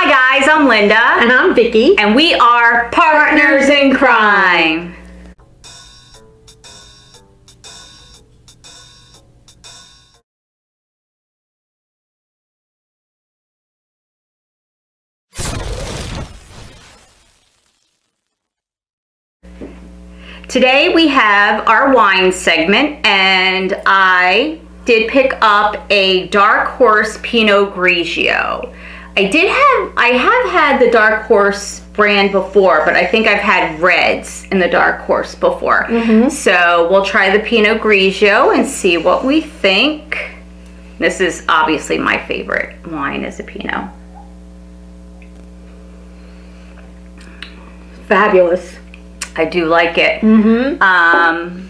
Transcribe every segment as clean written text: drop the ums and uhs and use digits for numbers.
Hi guys, I'm Linda. And I'm Vicky. And we are Partners in Crime. Today we have our wine segment, and I did pick up a Dark Horse Pinot Grigio. I have had the Dark Horse brand before, but I think I've had reds in the Dark Horse before. So we'll try the Pinot Grigio and see what we think. This is obviously my favorite wine, is a Pinot. Fabulous. I do like it. I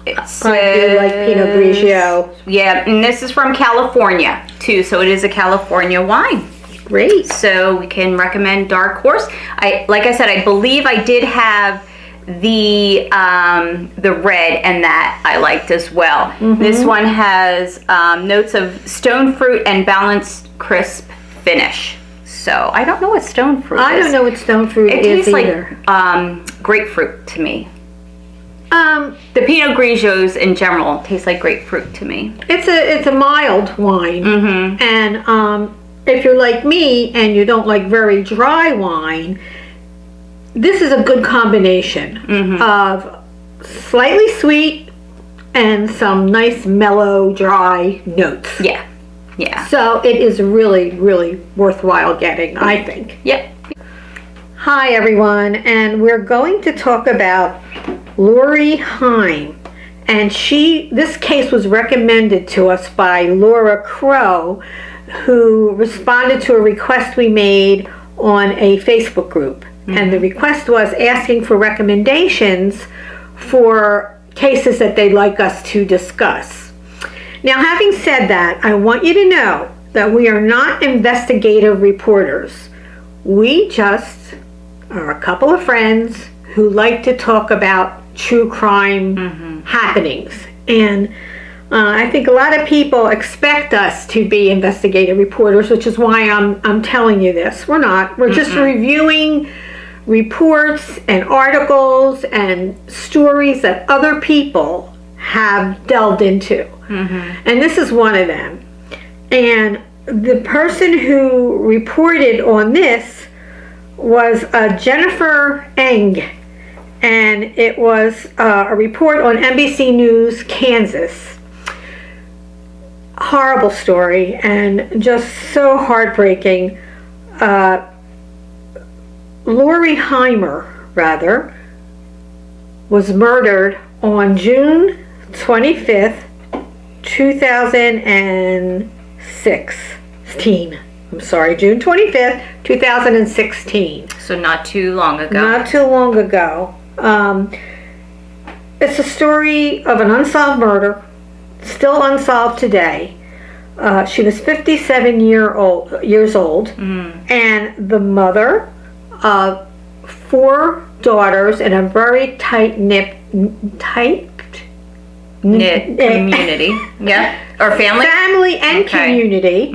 do like Pinot Grigio. Yeah, and this is from California too, so it is a California wine. Great. So we can recommend Dark Horse. Like I said, I believe I did have the red, and that I liked as well. This one has notes of stone fruit and balanced crisp finish. So I don't know what stone fruit is. I don't know what stone fruit is either. It tastes like grapefruit to me. The Pinot Grigios in general taste like grapefruit to me. It's a mild wine, and if you're like me and you don't like very dry wine, this is a good combination of slightly sweet and some nice mellow dry notes. Yeah. Yeah. So it is really, really worthwhile getting, I think. Yep. Hi everyone, and we're going to talk about Lori Heimer, and this case was recommended to us by Laura Crow, who responded to a request we made on a Facebook group. And the request was asking for recommendations for cases that they'd like us to discuss. Now, having said that, I want you to know that we are not investigative reporters. We just are a couple of friends who like to talk about true crime happenings. And I think a lot of people expect us to be investigative reporters, which is why I'm telling you this. We're not. We're just reviewing reports and articles and stories that other people have delved into. And this is one of them. And the person who reported on this was Jennifer Eng, and it was a report on NBC News Kansas. Horrible story, and just so heartbreaking. Lori Heimer, was murdered on June 25th, 2016. I'm sorry, June 25th, 2016. So not too long ago. Not too long ago. It's a story of an unsolved murder, still unsolved today. She was 57 years old, and the mother of 4 daughters in a very tight-knit community. Yeah, or family and community.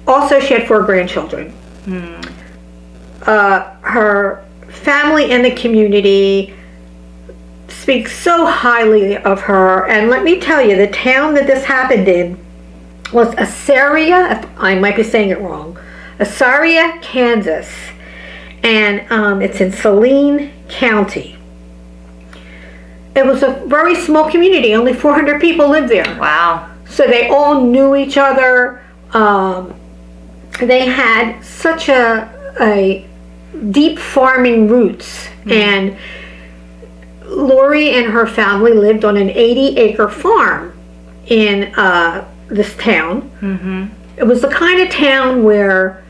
Also, she had 4 grandchildren. Her family and the community speak so highly of her, and let me tell you, the town that this happened in was Assaria. I might be saying it wrong. Assaria, Kansas, and it's in Saline County. It was a very small community. Only 400 people lived there. Wow. So they all knew each other. They had such a deep farming roots. And Lori and her family lived on an 80-acre farm in this town. It was the kind of town where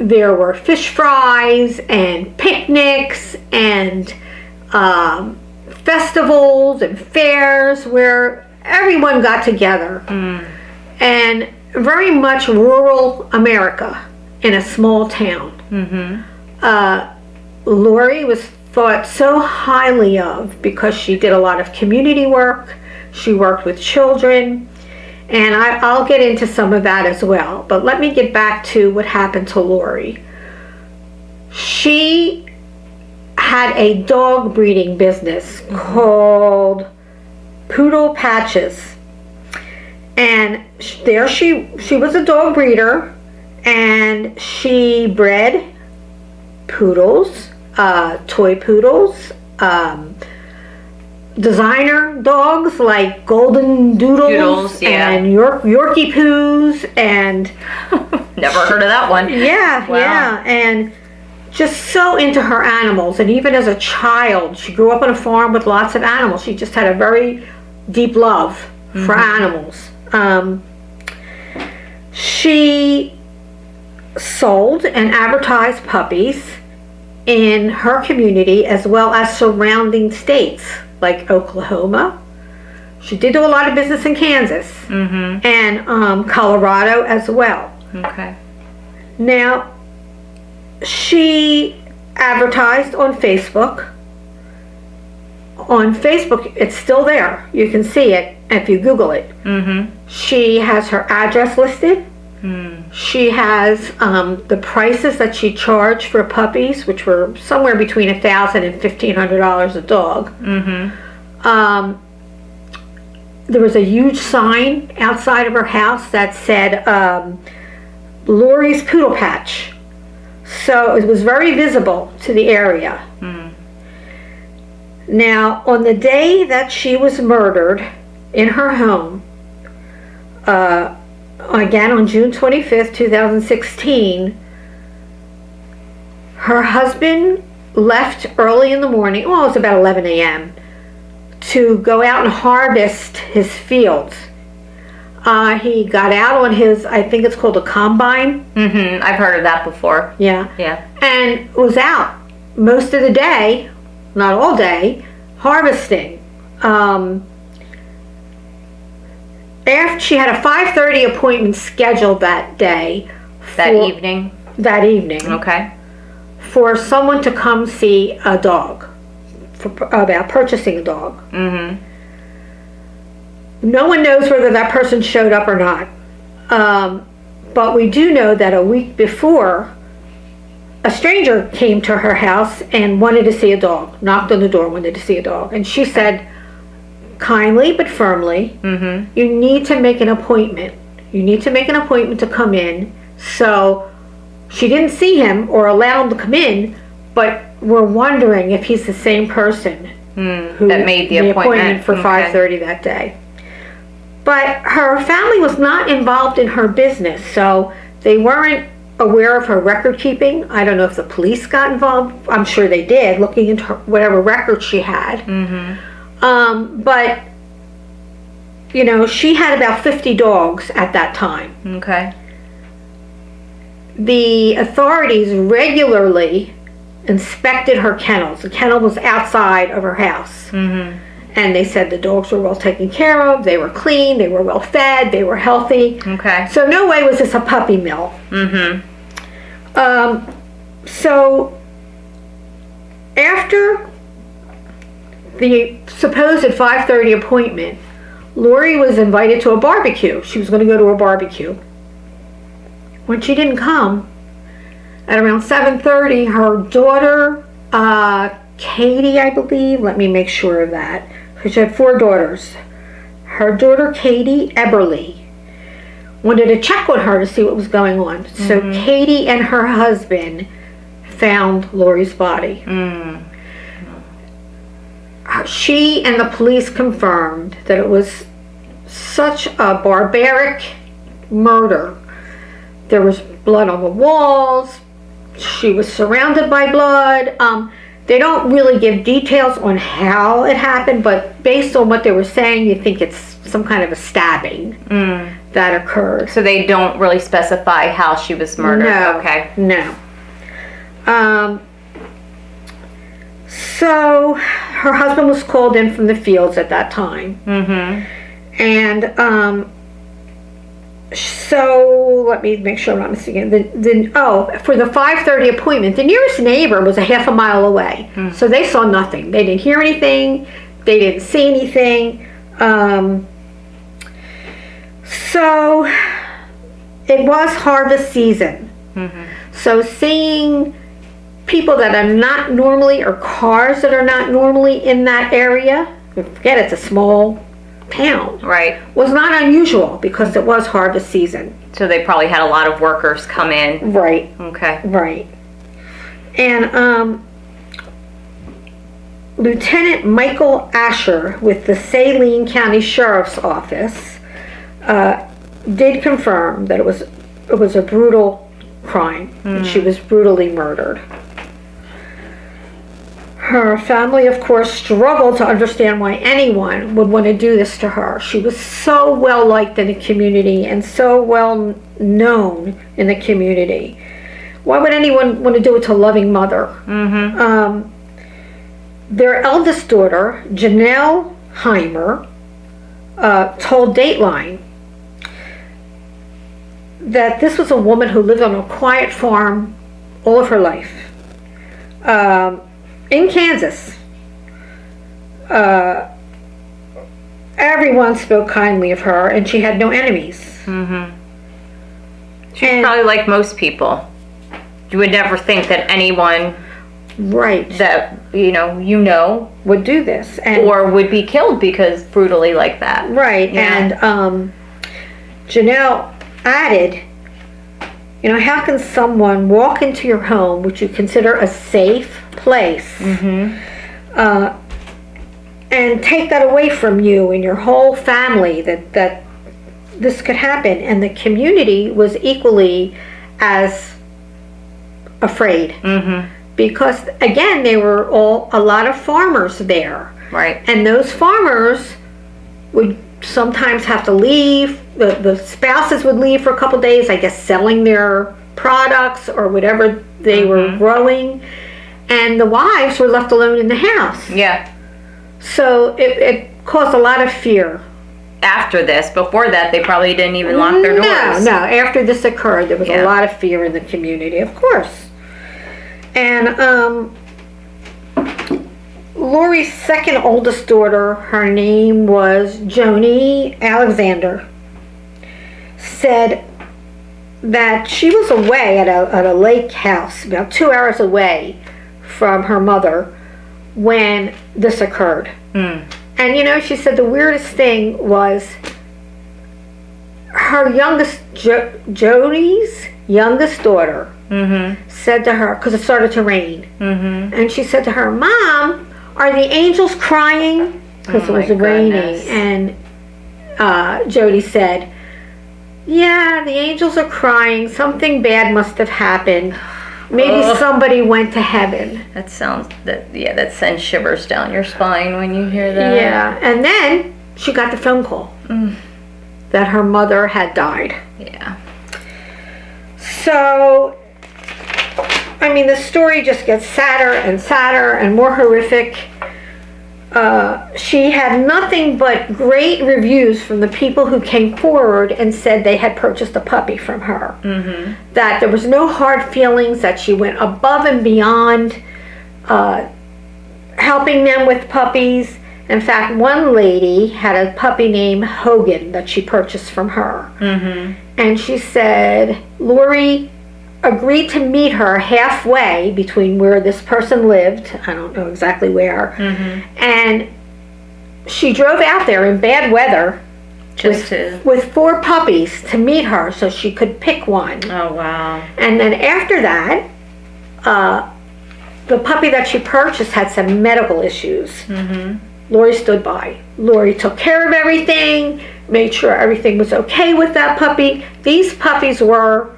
there were fish fries and picnics and festivals and fairs where everyone got together. And very much rural America in a small town. Lori was thought so highly of because she did a lot of community work. She worked with children, And I'll get into some of that as well. But let me get back to what happened to Lori. She had a dog breeding business called Poodle Patches. And there she was a dog breeder, and she bred poodles, toy poodles, designer dogs like golden doodles, and Yorkie poos, and never heard of that one. Yeah, wow. Yeah, and just so into her animals. And even as a child, she grew up on a farm with lots of animals. She just had a very deep love for animals. She sold and advertised puppies in her community as well as surrounding states like Oklahoma. She did do a lot of business in Kansas and Colorado as well. Okay. Now, she advertised on Facebook. On Facebook, it's still there. You can see it if you Google it. She has her address listed. She has the prices that she charged for puppies, which were somewhere between $1,000 and $1,500 a dog. There was a huge sign outside of her house that said Lori's Poodle Patch. So it was very visible to the area. Now, on the day that she was murdered in her home, again on June 25th, 2016, her husband left early in the morning, well, it was about 11 a.m., to go out and harvest his fields. He got out on his, I think it's called a combine. I've heard of that before. Yeah. Yeah. And was out most of the day, not all day, harvesting. After she had a 5:30 appointment scheduled that day. That evening? That evening. Okay. For someone to come see a dog, about purchasing a dog. No one knows whether that person showed up or not. But we do know that a week before, a stranger came to her house and wanted to see a dog, knocked on the door, wanted to see a dog. And she said, kindly but firmly, you need to make an appointment. You need to make an appointment to come in. So she didn't see him or allow him to come in, but we're wondering if he's the same person who that made the appointment for 5:30 that day. But her family was not involved in her business, so they weren't aware of her record keeping. I don't know if the police got involved. I'm sure they did, looking into whatever records she had. But, you know, she had about 50 dogs at that time. Okay. The authorities regularly inspected her kennels. The kennel was outside of her house. And they said the dogs were well taken care of, they were clean, they were well fed, they were healthy. Okay. So no way was this a puppy mill. So after the supposed 5:30 appointment, Lori was invited to a barbecue. She was going to go to a barbecue. When she didn't come, at around 7:30, her daughter, Katie, I believe, let me make sure of that, because she had 4 daughters. Her daughter, Katie Eberly, wanted to check on her to see what was going on. So Katie and her husband found Lori's body. She and the police confirmed that it was such a barbaric murder. There was blood on the walls. She was surrounded by blood. They don't really give details on how it happened, but based on what they were saying, you think it's some kind of a stabbing that occurred. So they don't really specify how she was murdered? No. Okay. No. So her husband was called in from the fields at that time. And so let me make sure I'm not missing it. For the 5:30 appointment, the nearest neighbor was a half a mile away. So they saw nothing. They didn't hear anything. They didn't see anything. So it was harvest season. So seeing people that are not normally, or cars that are not normally in that area, forget it's a small town, right, was not unusual because it was harvest season. So they probably had a lot of workers come in. Right. Okay. Right. And Lieutenant Michael Asher with the Saline County Sheriff's Office did confirm that it was a brutal crime. And she was brutally murdered. Her family, of course, struggled to understand why anyone would want to do this to her. She was so well liked in the community and so well known in the community. Why would anyone want to do it to a loving mother? Their eldest daughter, Lori Heimer, told Dateline that this was a woman who lived on a quiet farm all of her life. In Kansas, everyone spoke kindly of her, and she had no enemies. She's probably like most people. You would never think that anyone, right, that you know would do this, or would be killed because brutally like that. Right, yeah. And Janelle added, how can someone walk into your home, which you consider a safe place, and take that away from you and your whole family, that this could happen? And the community was equally as afraid, because again, they were a lot of farmers there, right, and those farmers would sometimes have to leave. The spouses would leave for a couple days, I guess, selling their products or whatever they were growing, and the wives were left alone in the house. Yeah. So it caused a lot of fear. After this, before that, they probably didn't even lock their doors. No. After this occurred, there was a lot of fear in the community, of course. And Lori's second oldest daughter, her name was Joni Alexander, said that she was away at a lake house about 2 hours away from her mother when this occurred. And she said the weirdest thing was her youngest, Joni's youngest daughter, said to her, because it started to rain, and she said to her, "Mom, are the angels crying?" Because it was raining. And Jody said, "Yeah, the angels are crying. Something bad must have happened. Maybe somebody went to heaven." That sends shivers down your spine when you hear that. Yeah, and then she got the phone call that her mother had died. Yeah. So, the story just gets sadder and sadder and more horrific. She had nothing but great reviews from the people who came forward and said they had purchased a puppy from her. That there was no hard feelings, that she went above and beyond helping them with puppies. In fact, one lady had a puppy named Hogan that she purchased from her. And she said Lori agreed to meet her halfway between where this person lived, I don't know exactly where, and she drove out there in bad weather with 4 puppies to meet her so she could pick one. Oh, wow. And then after that, the puppy that she purchased had some medical issues. Lori stood by. Lori took care of everything, made sure everything was okay with that puppy. These puppies were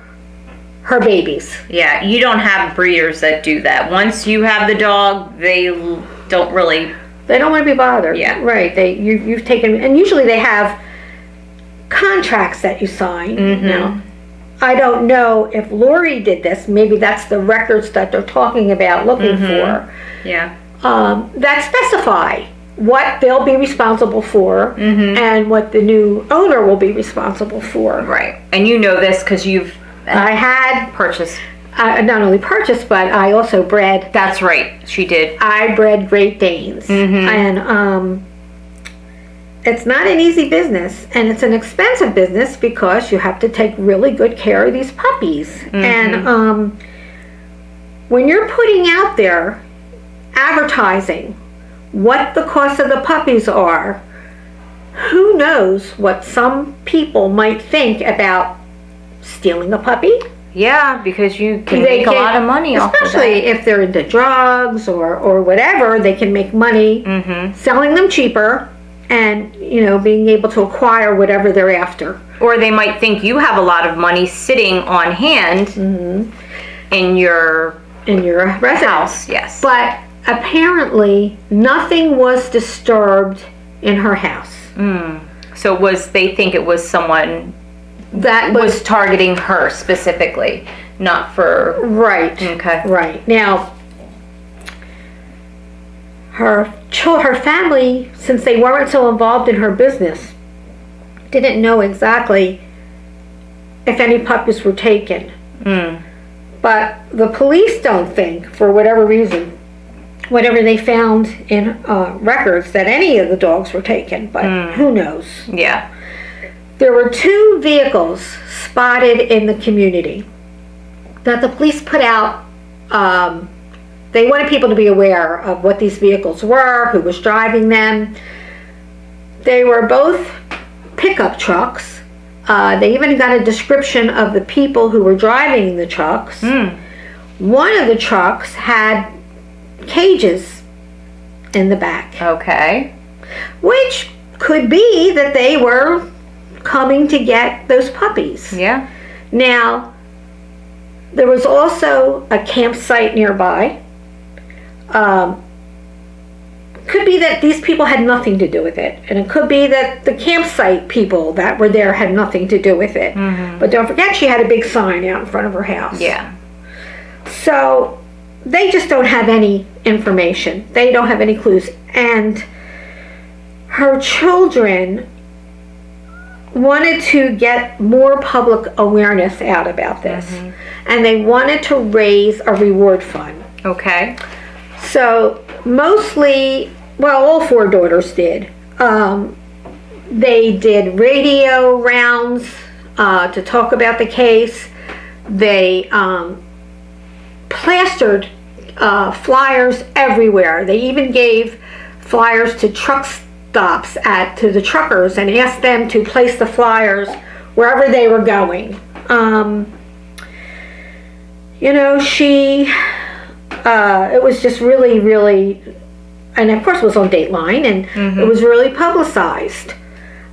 her babies. Yeah, you don't have breeders that do that. Once you have the dog, they don't want to be bothered. Yeah. Right. You've taken, and usually they have contracts that you sign. Now, I don't know if Lori did this. Maybe that's the records that they're talking about looking for. Yeah. That specify what they'll be responsible for and what the new owner will be responsible for. Right. And you know this because I had purchased. Not only purchased, but I also bred. That's right. She did. I bred Great Danes. And it's not an easy business, and it's an expensive business because you have to take really good care of these puppies. Mm-hmm. And when you're putting out there advertising what the cost of the puppies are, who knows what some people might think about stealing a puppy? Yeah, because you can make a lot of money off of that. Especially if they're into drugs or whatever, they can make money selling them cheaper and, you know, being able to acquire whatever they're after. Or they might think you have a lot of money sitting on hand in your residence. house. Yes. But apparently nothing was disturbed in her house. So they think it was someone That was targeting her specifically, not for... Right. Okay. Right. Now, her family, since they weren't so involved in her business, didn't know exactly if any puppies were taken. But the police don't think, for whatever reason, whatever they found in records, that any of the dogs were taken. But who knows? Yeah. There were 2 vehicles spotted in the community that the police put out. They wanted people to be aware of what these vehicles were, who was driving them. They were both pickup trucks. They even got a description of the people who were driving the trucks. One of the trucks had cages in the back. Okay. Which could be that they were coming to get those puppies. Yeah. Now, there was also a campsite nearby. Could be that these people had nothing to do with it, and it could be that the campsite people that were there had nothing to do with it. But don't forget, she had a big sign out in front of her house. Yeah. So they just don't have any information. They don't have any clues. And her children wanted to get more public awareness out about this. And they wanted to raise a reward fund. Okay. So mostly, well, all 4 daughters did. They did radio rounds to talk about the case. They plastered flyers everywhere. They even gave flyers to truck stops to the truckers and asked them to place the flyers wherever they were going. You know, it was just really, really, and of course it was on Dateline, and it was really publicized.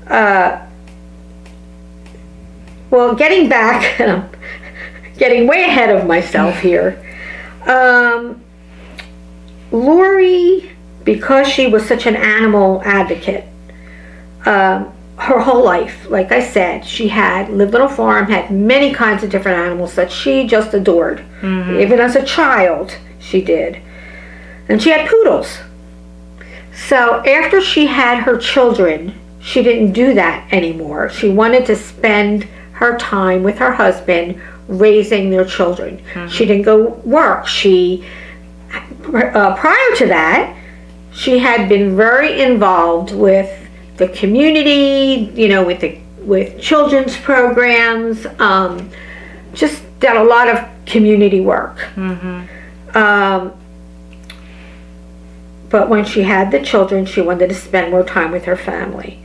Well, getting back, and I'm getting way ahead of myself here. Lori, because she was such an animal advocate, her whole life, like I said, she had lived on a farm, had many kinds of different animals that she just adored. Even as a child, she did. And she had poodles. So after she had her children, she didn't do that anymore. She wanted to spend her time with her husband raising their children. She didn't go work. Prior to that, she had been very involved with the community, you know, with children's programs, just did a lot of community work. But when she had the children, she wanted to spend more time with her family.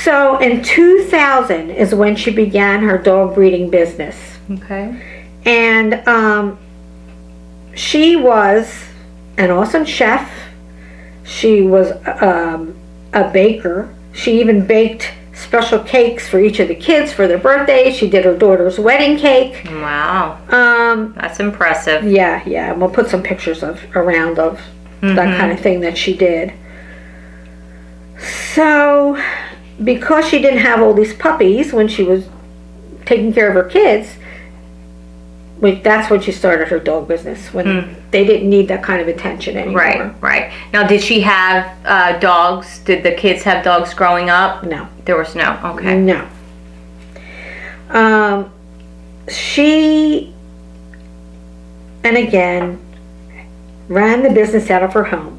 So in 2000 is when she began her dog breeding business. Okay. And she was an awesome chef. She was a baker. She even baked special cakes for each of the kids for their birthdays. She did her daughter's wedding cake. Wow. That's impressive. Yeah, yeah. And we'll put some pictures around of that kind of thing that she did. So, because she didn't have all these puppies when she was taking care of her kids, that's when she started her dog business, when they didn't need that kind of attention anymore. Right, right. Now, did she have dogs? Did the kids have dogs growing up? No. There was no, okay. No. She, and again, ran the business out of her home.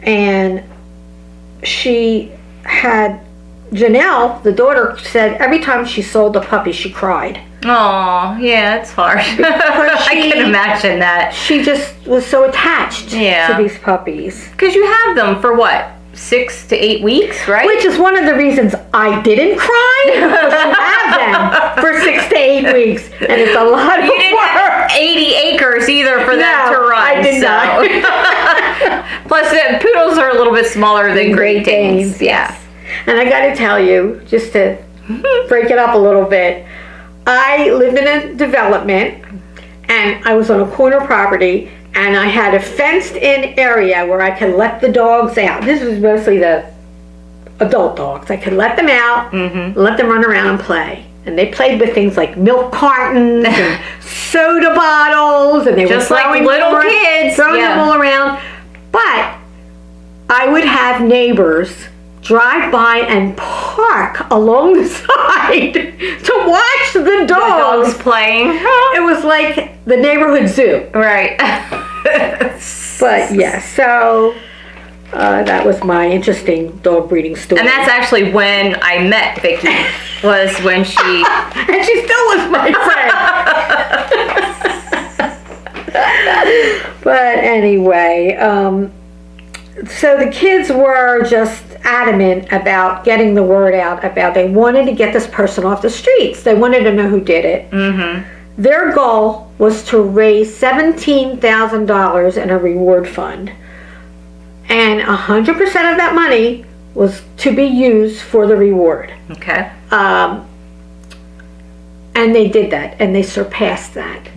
And she had, Janelle, the daughter, said every time she sold a puppy, she cried. Oh, yeah, it's hard. I can imagine that. She just was so attached to these puppies. Because you have them for what? 6 to 8 weeks, right? Which is one of the reasons I didn't cry. Because you have them for 6 to 8 weeks, and it's a lot of work. You didn't have 80 acres either for them to run. I did not. Plus, the poodles are a little bit smaller than Great Danes. Yes. And I got to tell you, just to break it up a little bit, I lived in a development, and I was on a corner property, and I had a fenced-in area where I could let the dogs out. This was mostly the adult dogs. I could let them out, let them run around and play. And they played with things like milk cartons and soda bottles, and they just were like little kids, throwing them all around. But I would have neighbors drive by and park along the side to watch the dogs playing. It was like the neighborhood zoo. Right. But yeah, so that was my interesting dog breeding story. And that's actually when I met Vicky, was when she... and she still was my friend. But anyway, so the kids were just adamant about getting the word out about, they wanted to get this person off the streets. They wanted to know who did it. Their goal was to raise $17,000 in a reward fund. And 100% of that money was to be used for the reward. Okay. And they did that, and they surpassed that.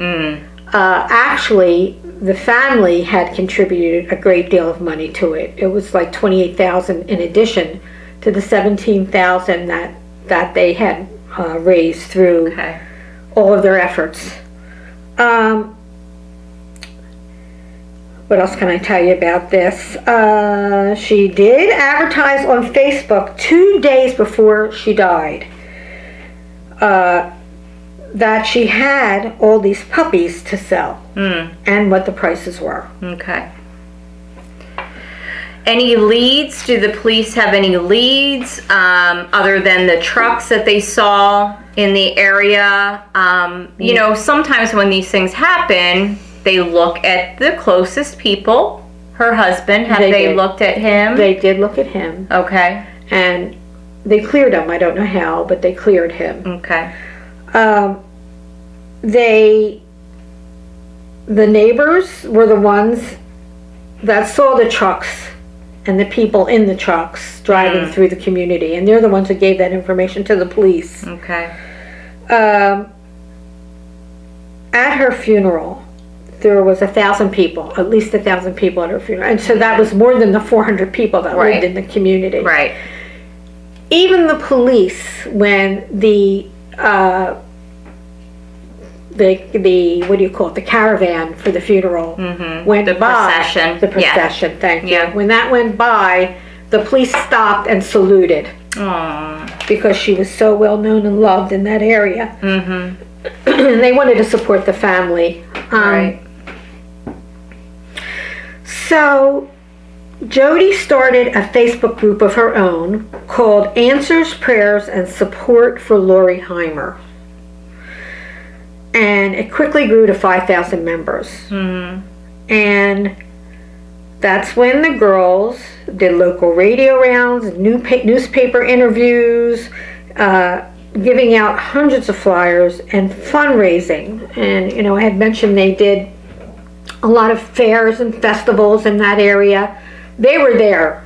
Actually, the family had contributed a great deal of money to it. It was like $28,000 in addition to the $17,000 that they had raised through all of their efforts. What else can I tell you about this? She did advertise on Facebook 2 days before she died that she had all these puppies to sell and what the prices were. Okay. Any leads? Do the police have any leads other than the trucks that they saw in the area? You know, sometimes when these things happen, they look at the closest people. Her husband, have they looked at him? They did look at him. Okay. And they cleared him. I don't know how, but they cleared him. Okay. The neighbors were the ones that saw the trucks and the people in the trucks driving through the community, and they're the ones who gave that information to the police. Okay. At her funeral, there was 1,000 people, at least 1,000 people at her funeral, and so that was more than the 400 people that lived in the community. Right. Even the police, when the what do you call it, the caravan for the funeral went by, the procession, thank you. When that went by, the police stopped and saluted. Aww. Because she was so well known and loved in that area. And they wanted to support the family. Right. So Jody started a Facebook group of her own called Answers, Prayers, and Support for Lori Heimer. And it quickly grew to 5,000 members. And that's when the girls did local radio rounds, newspaper interviews, giving out hundreds of flyers, and fundraising. And, you know, I had mentioned they did a lot of fairs and festivals in that area. They were there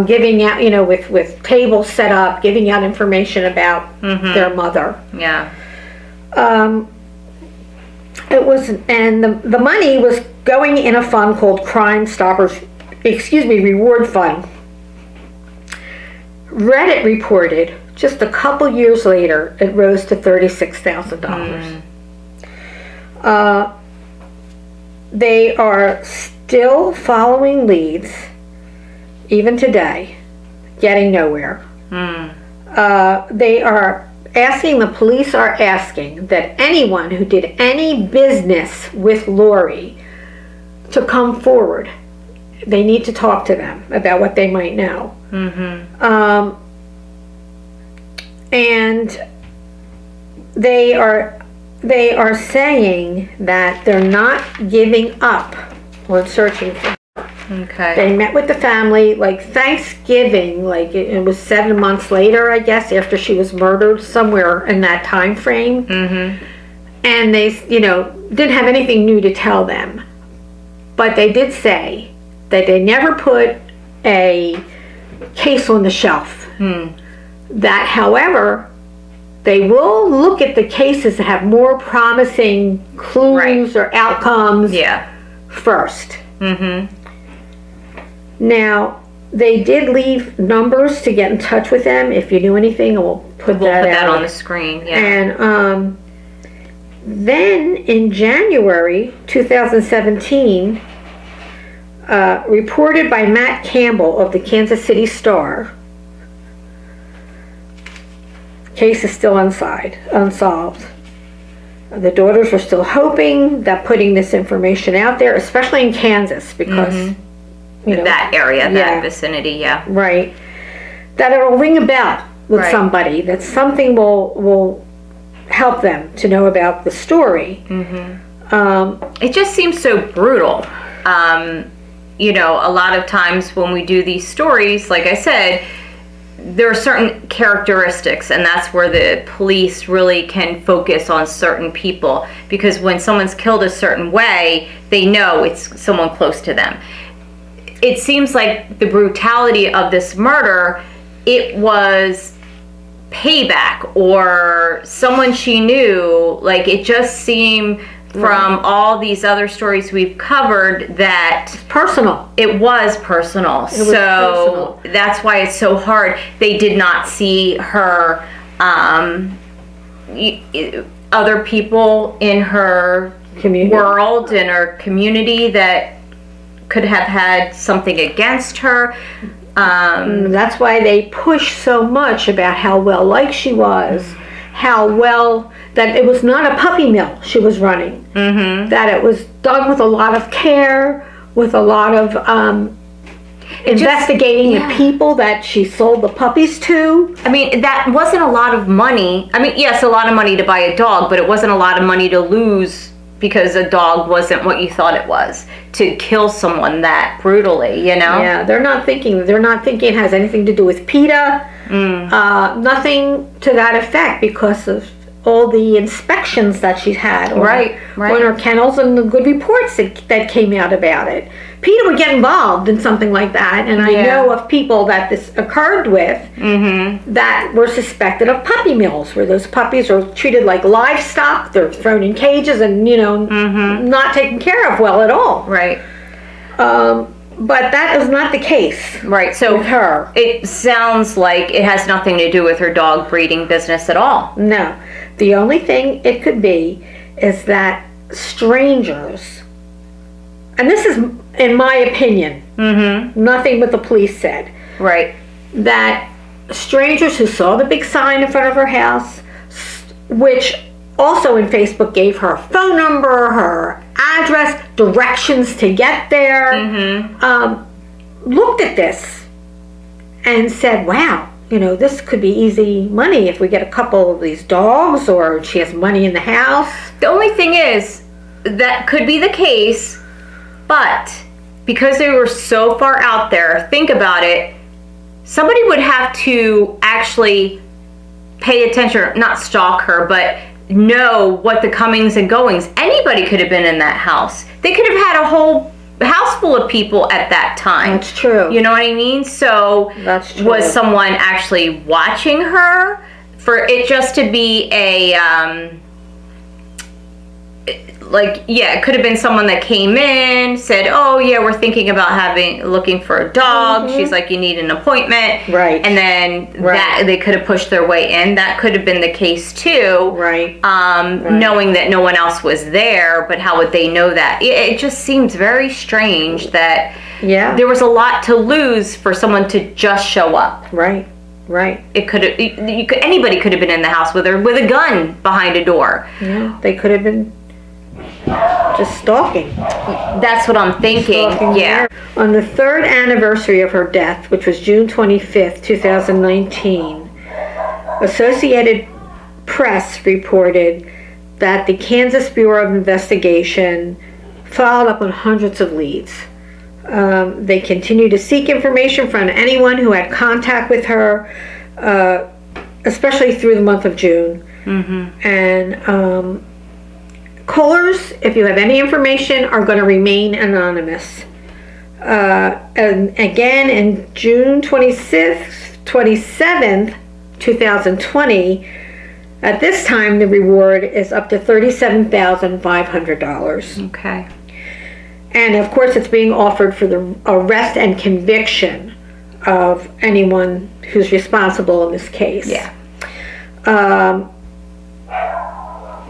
giving out, you know, with tables set up, giving out information about their mother. Yeah. It was, and the money was going in a fund called Reward Fund. Reddit reported just a couple years later, it rose to $36,000. They are still following leads, even today, getting nowhere. They are asking, the police are asking that anyone who did any business with Lori to come forward they need to talk to them about what they might know. And they are saying that they're not giving up on searching for her. Okay. They met with the family like Thanksgiving, like it was 7 months later, I guess, after she was murdered, somewhere in that time frame. And they, didn't have anything new to tell them. But they did say that they never put a case on the shelf. That, however, they will look at the cases that have more promising clues or outcomes first. Now, they did leave numbers to get in touch with them. If you knew anything, we'll put that on the screen. And then in January 2017, reported by Matt Campbell of the Kansas City Star, case is still unsolved. The daughters were still hoping that putting this information out there, especially in Kansas, because that area, that vicinity, right, that it'll ring a bell with somebody, that something will help them to know about the story. It just seems so brutal. A lot of times when we do these stories, like I said, there are certain characteristics, and that's where the police really can focus on certain people, because when someone's killed a certain way, they know it's someone close to them. It seems like the brutality of this murder, it was payback or someone she knew. Like, it just seemed from all these other stories we've covered that it's personal. It was personal. So that's why it's so hard. They did not see her other people in her world, in her community, that could have had something against her. That's why they push so much about how well liked she was, how well, that it was not a puppy mill she was running, that it was done with a lot of care, with a lot of investigating the people that she sold the puppies to. I mean, that wasn't a lot of money. I mean, yes, a lot of money to buy a dog, but it wasn't a lot of money to lose because a dog wasn't what you thought it was, to kill someone that brutally, Yeah, they're not thinking it has anything to do with PETA, nothing to that effect, because of all the inspections that she's had on her kennels and the good reports that came out about it. PETA would get involved in something like that, and I know of people that this occurred with that were suspected of puppy mills, where those puppies are treated like livestock. They're thrown in cages and not taken care of well at all. Right. But that is not the case. Right. So with her, it sounds like it has nothing to do with her dog breeding business at all. No. The only thing it could be is that strangers, and this is in my opinion, nothing but the police said. Right. That strangers who saw the big sign in front of her house, which also in Facebook gave her phone number, her address, directions to get there, looked at this and said, wow, this could be easy money if we get a couple of these dogs, or she has money in the house. The only thing is, that could be the case, but because they were so far out there, think about it, somebody would have to actually pay attention, not stalk her, but know what the comings and goings. Anybody could have been in that house. They could have had a whole house full of people at that time. That's true. You know what I mean? So that's true. Was someone actually watching her? For it just to be a it could have been someone that came in, said, oh yeah, we're thinking about looking for a dog. She's like, you need an appointment. Right. And then that they could have pushed their way in. That could have been the case too. Right. Knowing that no one else was there, but how would they know that? It just seems very strange that there was a lot to lose for someone to just show up. Right. Right. It could have, anybody could have been in the house with her with a gun behind a door. Yeah. They could have been just stalking. That's what I'm thinking. Yeah. On the 3rd anniversary of her death, which was June 25th, 2019, Associated Press reported that the Kansas Bureau of Investigation followed up on hundreds of leads. They continue to seek information from anyone who had contact with her, especially through the month of June. And callers, if you have any information, are going to remain anonymous. And again, in June 27th, 2020, at this time, the reward is up to $37,500. Okay. And of course, it's being offered for the arrest and conviction of anyone who's responsible in this case. Yeah.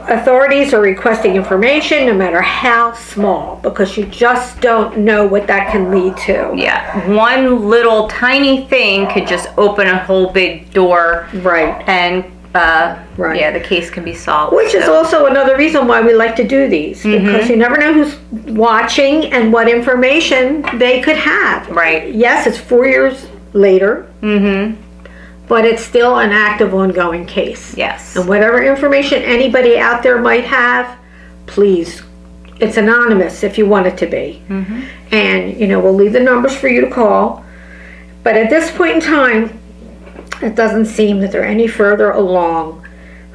Authorities are requesting information, no matter how small, because you just don't know what that can lead to. Yeah. One little tiny thing could just open a whole big door. Right. And right. Yeah, the case can be solved. Which is also another reason why we like to do these, because you never know who's watching and what information they could have. Right. Yes, it's 4 years later, but it's still an active, ongoing case. Yes. And whatever information anybody out there might have, please, it's anonymous if you want it to be. And, you know, we'll leave the numbers for you to call. But at this point in time, it doesn't seem that they're any further along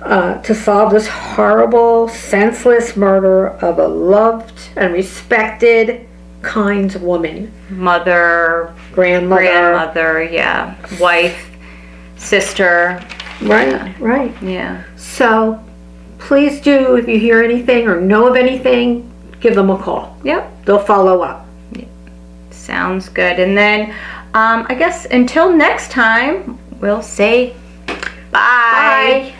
to solve this horrible, senseless murder of a loved and respected, kind woman. Mother, grandmother, yeah. Wife, sister. Right, right. Yeah. So, please do, if you hear anything or know of anything, give them a call. Yep. They'll follow up. Sounds good. And then, I guess until next time, we'll say bye.